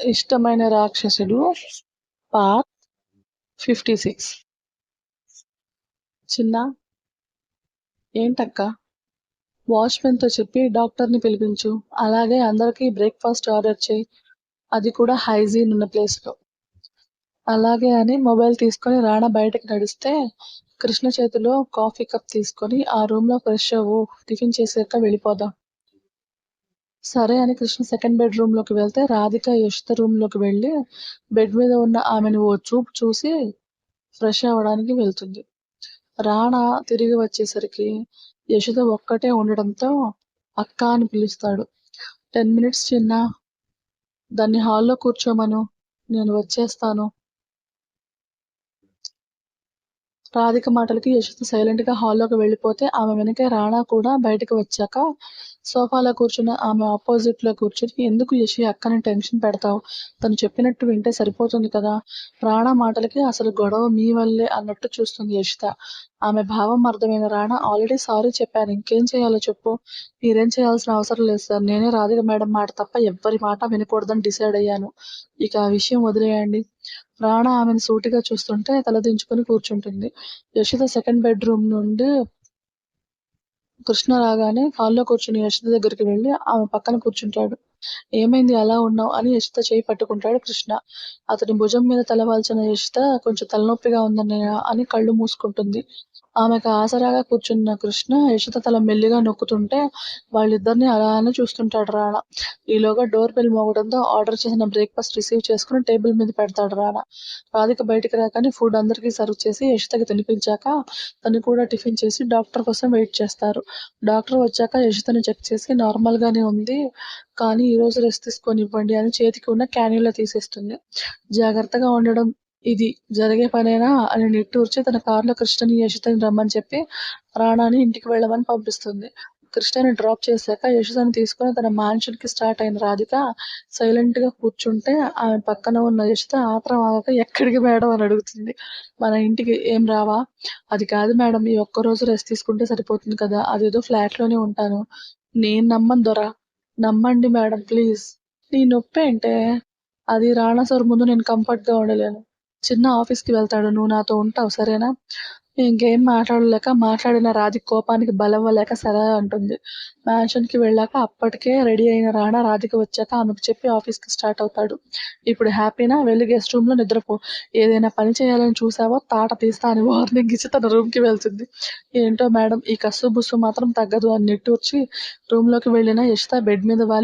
ఇష్టమైన రాక్షసుడు పార్ట్ 56. చిన్న ఏంటక్క? వాచ్మెన్తో చెప్పి డాక్టర్ని పిలిపించు. అలాగే అందరికీ బ్రేక్ఫాస్ట్ ఆర్డర్ చేయి, అది కూడా హైజీన్ ఉన్న ప్లేస్లో. అలాగే అని మొబైల్ తీసుకొని రాణా బయటకు నడిస్తే కృష్ణ చేతిలో కాఫీ కప్ తీసుకొని ఆ రూమ్లో ఫ్రెష్ అవ్వు, టిఫిన్ చేసాక వెళ్ళిపోదాం. సరే అని కృష్ణ సెకండ్ బెడ్రూమ్లోకి వెళ్తే రాధిక యశిత రూమ్లోకి వెళ్ళి బెడ్ మీద ఉన్న ఆమెను ఓ చూపు చూసి ఫ్రెష్ అవ్వడానికి వెళ్తుంది. రాణా తిరిగి వచ్చేసరికి యశిత ఒక్కటే ఉండడంతో అక్క అని పిలుస్తాడు. 10 మినిట్స్ చిన్న, దాన్ని హాల్లో కూర్చోమను, నేను వచ్చేస్తాను. రాధిక మాటలకి యశిత సైలెంట్ గా హాల్లోకి వెళ్ళిపోతే ఆమె వెనకే రాణా కూడా బయటకు వచ్చాక సోఫాలో కూర్చున్న ఆమె ఆపోజిట్ లో కూర్చుని, ఎందుకు యశి అక్కని టెన్షన్ పెడతావు, తను చెప్పినట్టు వింటే సరిపోతుంది కదా. రాణా మాటలకి అసలు గొడవ మీ వల్లే అన్నట్టు చూస్తుంది యశిత. ఆమె భావం అర్థమైన రాణా, ఆల్రెడీ సారీ చెప్పాను, ఇంకేం చేయాలో చెప్పు. మీరేం చేయాల్సిన అవసరం లేదు సార్, నేనే రాధిక మేడం మాట తప్ప ఎవ్వరి మాట వినకూడదని డిసైడ్ అయ్యాను, ఇక ఆ విషయం వదిలేయండి. రాణా ఆమెను సూటిగా చూస్తుంటే తలదించుకుని కూర్చుంటుంది. యశిత సెకండ్ బెడ్రూమ్ నుండి కృష్ణ రాగానే హాల్లో కూర్చుని యశిత దగ్గరికి వెళ్ళి ఆమె పక్కన కూర్చుంటాడు. ఏమైంది అలా ఉన్నావు అని యశిత చేయి పట్టుకుంటాడు కృష్ణ. అతని భుజం మీద తలవాల్చిన యశిత కొంచెం తలనొప్పిగా ఉందన్నయ్య అని కళ్ళు మూసుకుంటుంది. ఆమెకు ఆసరాగా కూర్చున్న కృష్ణ యశిత తల మెల్లిగా నొక్కుతుంటే వాళ్ళిద్దరిని అలానే చూస్తుంటాడు రాణా. ఈలోగా డోర్ బెల్ మోగడంతో ఆర్డర్ చేసిన బ్రేక్ఫాస్ట్ రిసీవ్ చేసుకుని టేబుల్ మీద పెడతాడు రాణా. రాధిక బయటికి రాగానే ఫుడ్ అందరికీ సర్వ్ చేసి యశితకి తినిపించాక తను కూడా టిఫిన్ చేసి డాక్టర్ కోసం వెయిట్ చేస్తారు. డాక్టర్ వచ్చాక యశితని చెక్ చేసి నార్మల్ గానే ఉంది, కానీ ఈరోజు రెస్ట్ తీసుకోనివ్వండి అని చేతికి ఉన్న క్యాన్యులా తీసేస్తుంది. జాగ్రత్తగా ఉండడం ఇది జరిగే పనేనా అని నిట్టూర్చి తన కారులో కృష్ణని యశితని రమ్మని చెప్పి రాణాని ఇంటికి వెళ్ళమని పంపిస్తుంది. కృష్ణని డ్రాప్ చేశాక యశితని తీసుకుని తన మ్యాన్షన్ కి స్టార్ట్ అయిన రాధిక సైలెంట్ గా కూర్చుంటే ఆమె పక్కన ఉన్న యశిత ఆత్రం ఆగక, ఎక్కడికి మేడం అని అడుగుతుంది. మన ఇంటికి ఏం రావా? అది కాదు మేడం, ఈ ఒక్కరోజు రెస్ట్ తీసుకుంటే సరిపోతుంది కదా, అదేదో ఫ్లాట్ లోనే ఉంటాను. నేను నమ్మను దొరా, నమ్మండి మేడం ప్లీజ్. నీ నొప్పేంటే? అది రాణా సార్ ముందు నేను కంఫర్ట్ గా ఉండలేను. చిన్న ఆఫీస్కి వెళ్తాడు, నువ్వు నాతో ఉంటావు సరేనా. ఇంకేం మాట్లాడిన రాధిక కోపానికి బలవ్వలేక సరే అంటుంది. మ్యాన్షన్ కి వెళ్ళాక అప్పటికే రెడీ అయిన రాణా రాధిక వచ్చాక ఆమెకు చెప్పి ఆఫీస్ కి స్టార్ట్ అవుతాడు. ఇప్పుడు హ్యాపీనా, వెళ్ళి గెస్ట్ రూమ్ లో నిద్రపో, ఏదైనా పని చేయాలని చూసావో తాట తీస్తా అని వార్నింగ్ ఇచ్చి తన రూమ్ కి వెళ్తుంది. ఏంటో మేడం, ఈ కస్సు బుస్సు మాత్రం తగ్గదు అని నిట్టూర్చి రూమ్ లోకి వెళ్ళిన యశిత బెడ్ మీద వాలి